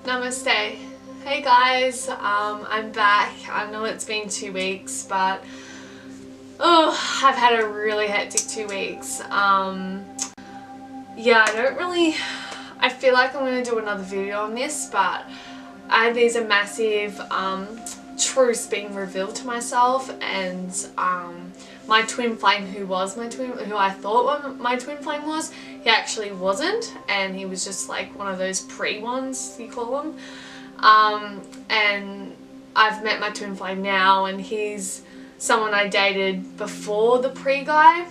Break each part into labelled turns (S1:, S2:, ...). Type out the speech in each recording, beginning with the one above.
S1: Namaste. Hey guys, I'm back. I know it's been 2 weeks, but I've had a really hectic 2 weeks. Yeah, I feel like I'm going to do another video on this, but these are massive truths being revealed to myself, and my twin flame, who I thought my twin flame was, he actually wasn't, and he was just like one of those pre-ones, you call them. And I've met my twin flame now, and he's someone I dated before the pre-guy.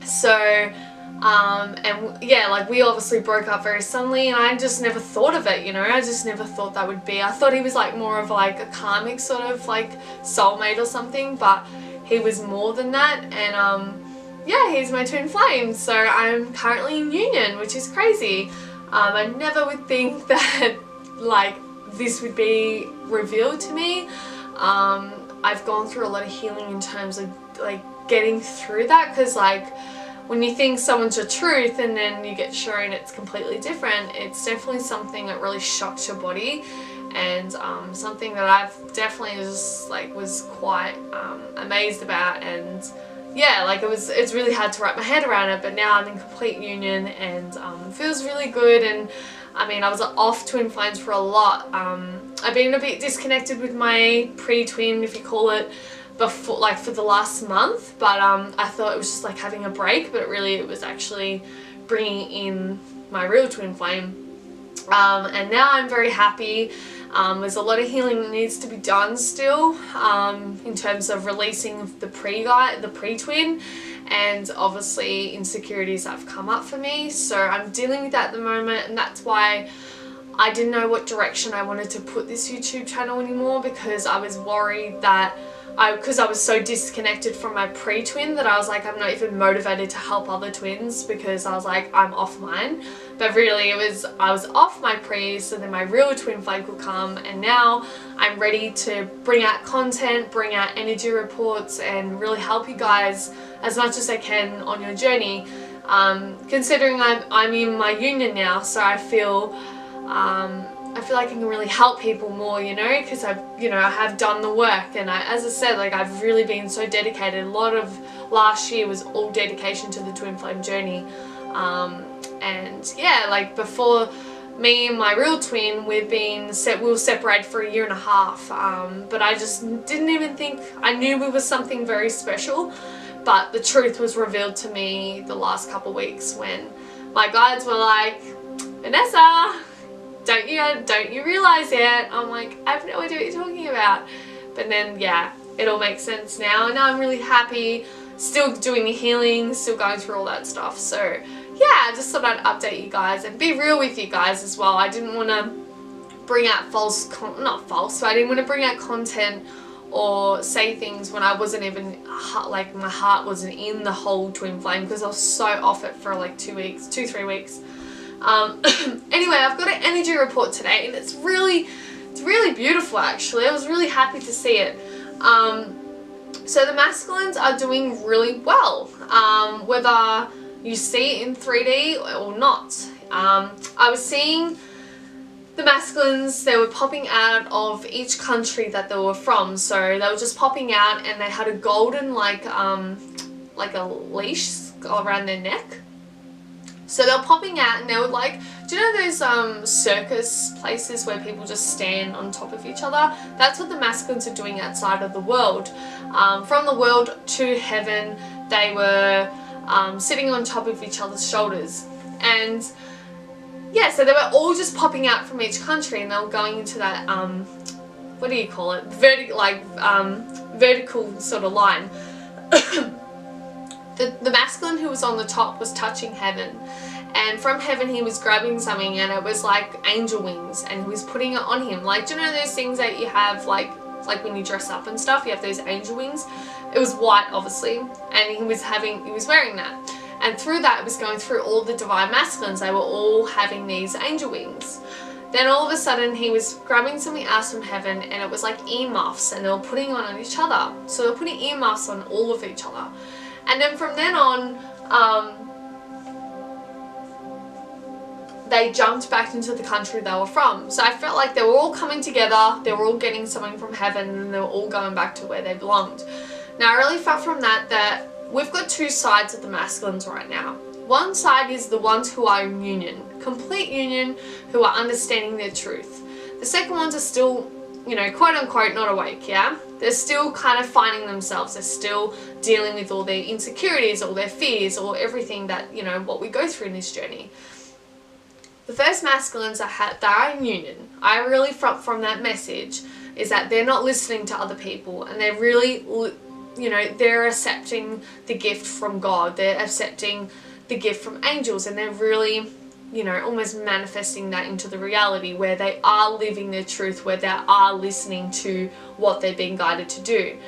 S1: So, and yeah, like we obviously broke up very suddenly, and I just never thought of it, you know, I just never thought that would be, I thought he was like more of like a karmic sort of like soulmate or something, but he was more than that. And yeah, he's my twin flame, so I'm currently in union, which is crazy. I never would think that like this would be revealed to me. I've gone through a lot of healing in terms of like getting through that, because like when you think someone's your truth and then you get shown it's completely different, it's definitely something that really shocks your body, and something that I've definitely was quite amazed about. And yeah, like it's really hard to wrap my head around it, but now I'm in complete union, and it feels really good. And I mean, I was off twin flames for a lot. I've been a bit disconnected with my pre-twin, if you call it, before, like for the last month, but I thought it was just like having a break, but it was actually bringing in my real twin flame. And now I'm very happy. There's a lot of healing that needs to be done still, in terms of releasing the pre-twin, and obviously insecurities that have come up for me. So I'm dealing with that at the moment, and that's why I didn't know what direction I wanted to put this YouTube channel anymore, because I was worried that because I was so disconnected from my pre-twin that I was like, I'm not even motivated to help other twins, because I was like, I'm off mine. But really I was off my pre, so then my real twin flame could come, and now I'm ready to bring out content, bring out energy reports, and really help you guys as much as I can on your journey. Considering I'm in my union now, so I feel like I can really help people more, you know, because I have done the work, and as I said, like I've really been so dedicated. A lot of last year was all dedication to the twin flame journey. And yeah, like before me and my real twin, we were separated for 1.5 years, but I just didn't even think, I knew we were something very special, but the truth was revealed to me the last couple of weeks when my guides were like, Vanessa, don't you realize yet? I'm like, I have no idea what you're talking about. But then yeah, it all makes sense now, and now I'm really happy, still doing the healing, still going through all that stuff. So yeah, I just thought I'd update you guys and be real with you guys as well. I didn't want to bring out I didn't want to bring out content or say things when I wasn't even, like my heart wasn't in the whole twin flame, because I was so off it for like 3 weeks. Anyway, I've got an energy report today, and it's really beautiful actually. I was really happy to see it. So the masculines are doing really well, whether you see it in 3D or not. I was seeing the masculines, they were popping out of each country that they were from, so they were just popping out, and they had a golden like a leash around their neck. So they were popping out, and they were like, do you know those circus places where people just stand on top of each other? That's what the masculines are doing outside of the world. From the world to heaven, they were sitting on top of each other's shoulders. And yeah, so they were all just popping out from each country, and they were going into that, what do you call it? Vertical sort of line. The masculine who was on the top was touching heaven, and from heaven he was grabbing something, and it was like angel wings, and he was putting it on him. Like, do you know those things that you have like when you dress up and stuff, you have those angel wings? It was white obviously, and he was wearing that, and through that it was going through all the divine masculines. They were all having these angel wings. Then all of a sudden he was grabbing something else from heaven, and it was like earmuffs, and they were putting it on each other. So they were putting earmuffs on all of each other. And then from then on, they jumped back into the country they were from. So I felt like they were all coming together, they were all getting something from heaven, and they were all going back to where they belonged. Now I really felt from that we've got two sides of the masculines right now. One side is the ones who are in union, complete union, who are understanding their truth. The second ones are still, you know, quote unquote, not awake, yeah? They're still kind of finding themselves. They're still dealing with all their insecurities, all their fears, all everything that, you know, what we go through in this journey. The first masculines that are in union, I really from that message is that they're not listening to other people, and they're really, you know, they're accepting the gift from God. They're accepting the gift from angels, and they're really, you know, almost manifesting that into the reality where they are living their truth, where they are listening to what they're being guided to do.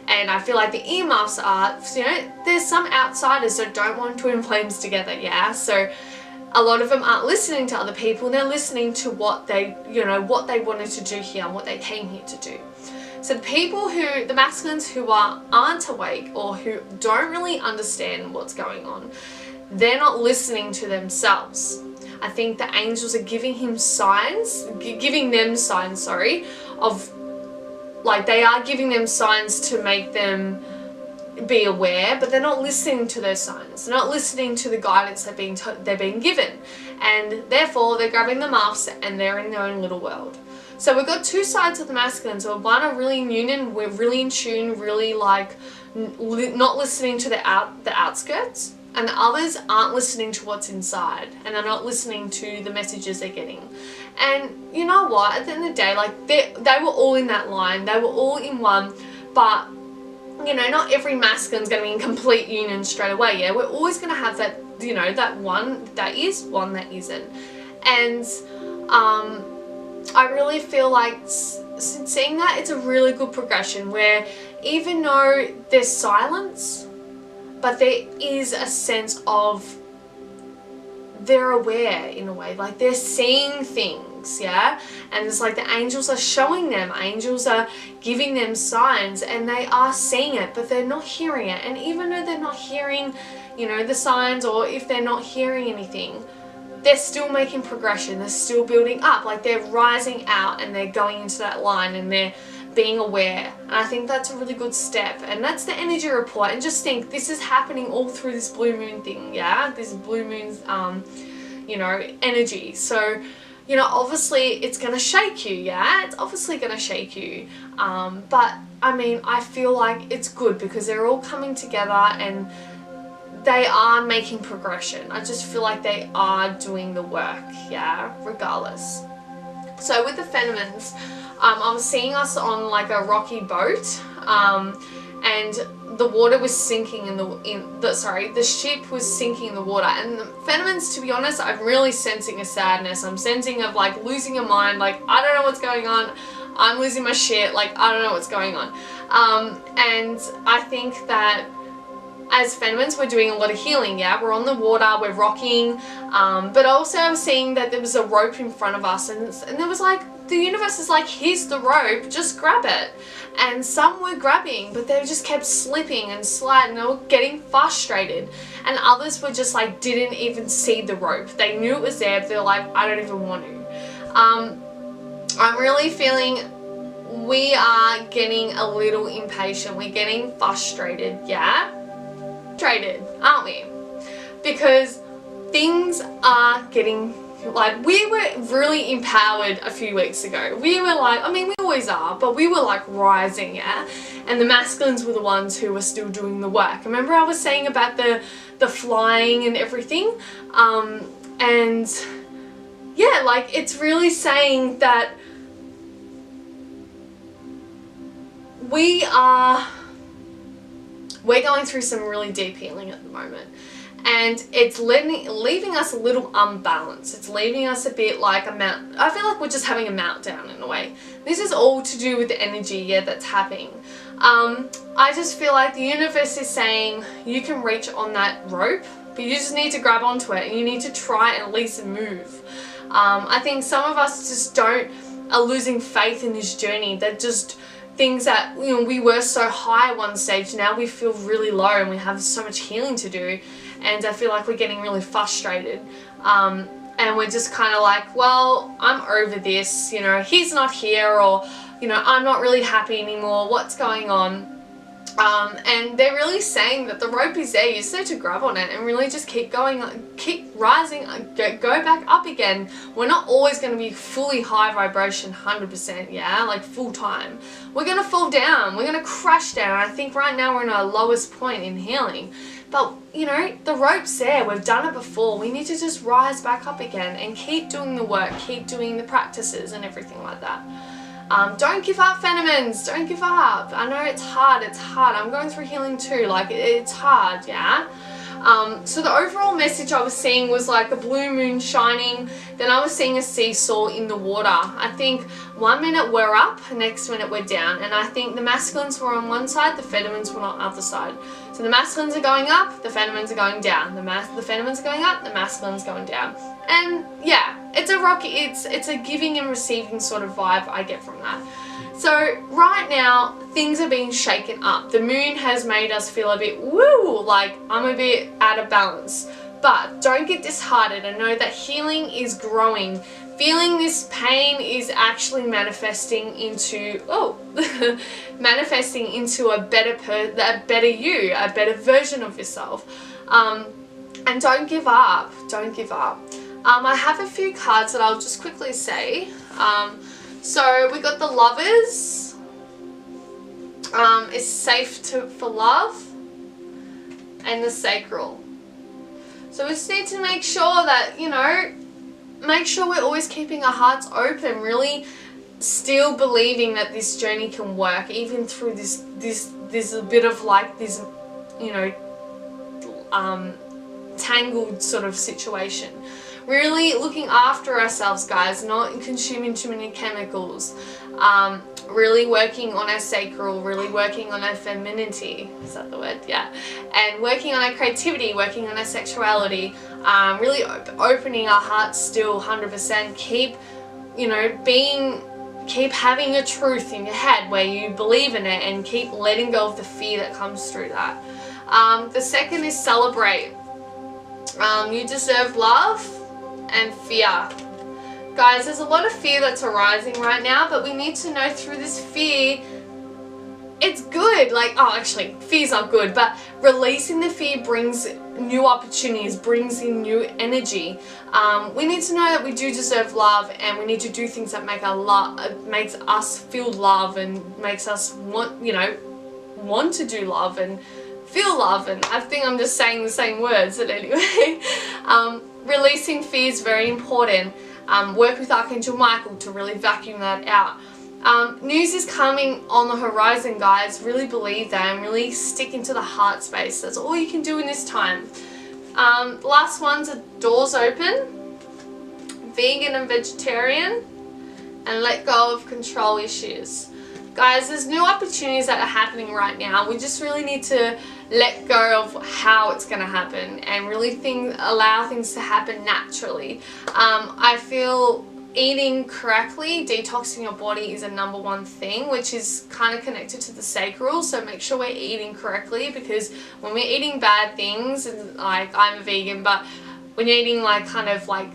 S1: And I feel like the earmuffs are, you know, there's some outsiders that don't want twin flames together, yeah? So a lot of them aren't listening to other people, and they're listening to what they, you know, what they wanted to do here and what they came here to do. So the masculines who aren't awake, or who don't really understand what's going on, they're not listening to themselves. I think the angels are giving them signs, of, like, they are giving them signs to make them be aware, but they're not listening to those signs. They're not listening to the guidance they're being given, and therefore they're grabbing the muffs and they're in their own little world. So we've got two sides of the masculines. So one are really in union, we're really in tune, really like not listening to the outskirts, and the others aren't listening to what's inside, and they're not listening to the messages they're getting. And you know what, at the end of the day, like they were all in that line, they were all in one, but you know, not every masculine's going to be in complete union straight away, yeah? We're always going to have that, you know, that one that is, one that isn't. And I really feel like seeing that, it's a really good progression where even though there's silence, but there is a sense of they're aware in a way, like they're seeing things, yeah? And it's like the angels are showing them, angels are giving them signs, and they are seeing it, but they're not hearing it. And even though they're not hearing, you know, the signs, or if they're not hearing anything, they're still making progression, they're still building up, like they're rising out and they're going into that line and they're being aware. And I think that's a really good step, and that's the energy report. And just think, this is happening all through this blue moon thing, yeah? This blue moon's you know, energy. So, you know, obviously it's gonna shake you, yeah? It's obviously gonna shake you, but I mean, I feel like it's good because they're all coming together and they are making progression. I just feel like they are doing the work, yeah, regardless. So with the feminines, I was seeing us on like a rocky boat, and the water was sinking the ship was sinking in the water. And the feminines, to be honest, I'm really sensing a sadness. I'm sensing of like losing your mind, like I don't know what's going on. I'm losing my shit, like I don't know what's going on. And I think that as feminines, we're doing a lot of healing, yeah? We're on the water, we're rocking, but also I'm seeing that there was a rope in front of us, and there was like, the universe is like, here's the rope, just grab it. And some were grabbing, but they just kept slipping and sliding, they were getting frustrated. And others were just like, didn't even see the rope. They knew it was there, but they're like, I don't even want to. I'm really feeling we are getting a little impatient, we're getting frustrated, yeah? Frustrated, aren't we? Because things are getting, like, we were really empowered a few weeks ago. We were like, I mean, we always are, but we were like rising, yeah? And the masculines were the ones who were still doing the work. Remember I was saying about the flying and everything? And yeah, like, it's really saying that we're going through some really deep healing at the moment, and it's leaving us a little unbalanced. It's leaving us a bit like I feel like we're just having a meltdown in a way. This is all to do with the energy, yeah, that's happening. I just feel like the universe is saying you can reach on that rope, but you just need to grab onto it and you need to try and at least move. I think some of us just are losing faith in this journey, that just things that, you know, we were so high at one stage, now we feel really low and we have so much healing to do, and I feel like we're getting really frustrated. and we're just kind of like, well, I'm over this, you know, he's not here, or, you know, I'm not really happy anymore, what's going on? And they're really saying that the rope is there, you just need to grab on it and really just keep going, keep rising, go back up again. We're not always going to be fully high vibration 100%, yeah, like full time. We're going to fall down, we're going to crash down. I think right now we're in our lowest point in healing. But, you know, the rope's there, we've done it before. We need to just rise back up again and keep doing the work, keep doing the practices and everything like that. Don't give up, Phenomens, don't give up. I know it's hard, I'm going through healing too, like it's hard, yeah? So the overall message I was seeing was like a blue moon shining, then I was seeing a seesaw in the water. I think 1 minute we're up, next minute we're down, and I think the masculines were on one side, the feminines were on the other side. So the masculines are going up, the feminines are going down. The feminines are going up, the masculines going down. And yeah, it's a giving and receiving sort of vibe I get from that. So right now, things are being shaken up. The moon has made us feel a bit woo, like I'm a bit out of balance. But don't get disheartened and know that healing is growing. Feeling this pain is actually manifesting into, manifesting into a better you, a better version of yourself. And don't give up, don't give up. I have a few cards that I'll just quickly say. So we got the Lovers, is safe for love, and the Sacral. So we just need to make sure that, you know, make sure we're always keeping our hearts open, really still believing that this journey can work, even through this a bit of like this, you know, tangled sort of situation. Really looking after ourselves, guys, not consuming too many chemicals, really working on our sacral, really working on our femininity, is that the word? Yeah. And working on our creativity, working on our sexuality, really opening our hearts still 100%. Keep, you know, keep having a truth in your head where you believe in it, and keep letting go of the fear that comes through that. The second is Celebrate. You deserve love and fear. Guys, there's a lot of fear that's arising right now, but we need to know through this fear, it's good. Like, oh, actually, fears are good, but releasing the fear brings new opportunities, brings in new energy. We need to know that we do deserve love, and we need to do things that makes us feel love and makes us want to do love and feel love. And I think I'm just saying the same words, but anyway. Releasing fear is very important. Work with Archangel Michael to really vacuum that out. News is coming on the horizon, guys. Really believe that and really stick into the heart space. That's all you can do in this time. Last one's a Doors Open, Vegan and Vegetarian, and Let Go of Control Issues. Guys, there's new opportunities that are happening right now. We just really need to let go of how it's going to happen and really allow things to happen naturally. I feel eating correctly, detoxing your body is a #1 thing, which is kind of connected to the sacral. So make sure we're eating correctly, because when we're eating bad things, and like I'm a vegan, but when you're eating like kind of like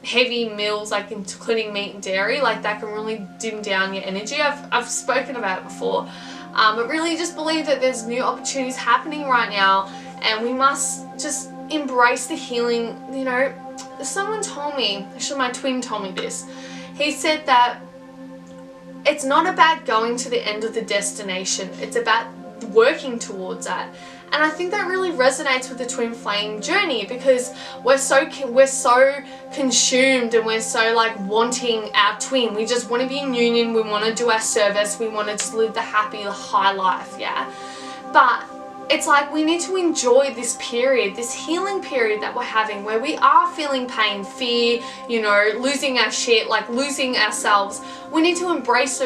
S1: heavy meals, like including meat and dairy, like that can really dim down your energy. I've spoken about it before. But really just believe that there's new opportunities happening right now, and we must just embrace the healing. You know, someone told me, actually my twin told me this, he said that it's not about going to the end of the destination, it's about working towards that. And I think that really resonates with the twin flame journey, because we're so consumed and we're so like wanting our twin. We just want to be in union, we want to do our service, we want to just live the happy, high life, yeah? But it's like we need to enjoy this period, this healing period that we're having, where we are feeling pain, fear, you know, losing our shit, like losing ourselves. We need to embrace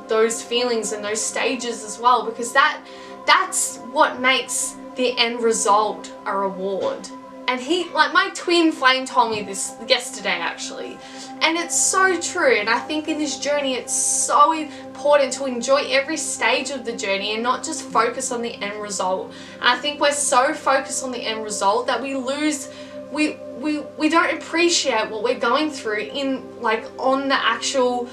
S1: those feelings and those stages as well, because that's what makes the end result a reward. And like my twin flame told me this yesterday actually, and it's so true. And I think in this journey it's so important to enjoy every stage of the journey and not just focus on the end result. And I think we're so focused on the end result that we we don't appreciate what we're going through in like on the actual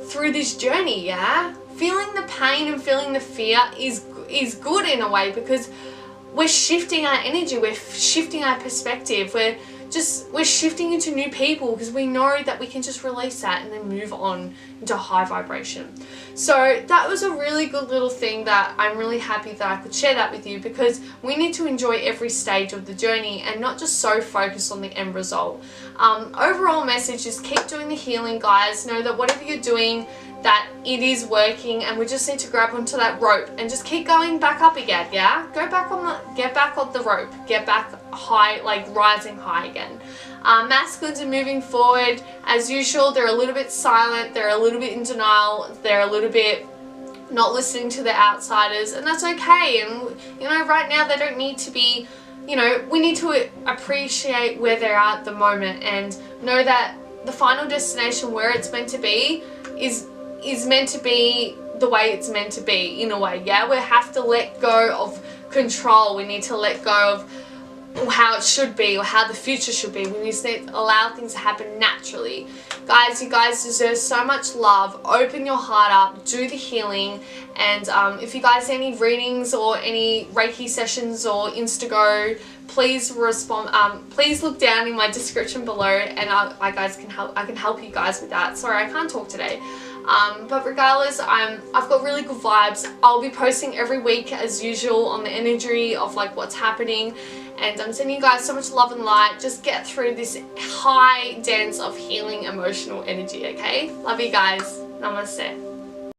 S1: through this journey. Yeah, feeling the pain and feeling the fear is good in a way, because we're shifting our energy, we're shifting our perspective, we're shifting into new people, because we know that we can just release that and then move on into high vibration. So that was a really good little thing that I'm really happy that I could share that with you, because we need to enjoy every stage of the journey and not just so focused on the end result. Overall message is keep doing the healing, guys. Know that whatever you're doing, that it is working, and we just need to grab onto that rope and just keep going back up again. Yeah, get back on the rope, get back high, like rising high again. Masculines are moving forward as usual. They're a little bit silent, they're a little bit in denial, they're a little bit not listening to the outsiders, and that's okay. And you know, right now they don't need to be, you know, we need to appreciate where they're at the moment and know that the final destination, where it's meant to be, is meant to be the way it's meant to be, in a way. Yeah, we have to let go of control. We need to let go of how it should be or how the future should be. We need to allow things to happen naturally. Guys, you guys deserve so much love. Open your heart up, do the healing, and if you guys need any readings or any Reiki sessions or Instago, please respond. Please look down in my description below, and I can help you guys with that. Sorry, I can't talk today. But regardless, I've got really good vibes. I'll be posting every week as usual on the energy of like what's happening, and I'm sending you guys so much love and light. Just get through this high dance of healing emotional energy, okay? Love you guys. Namaste.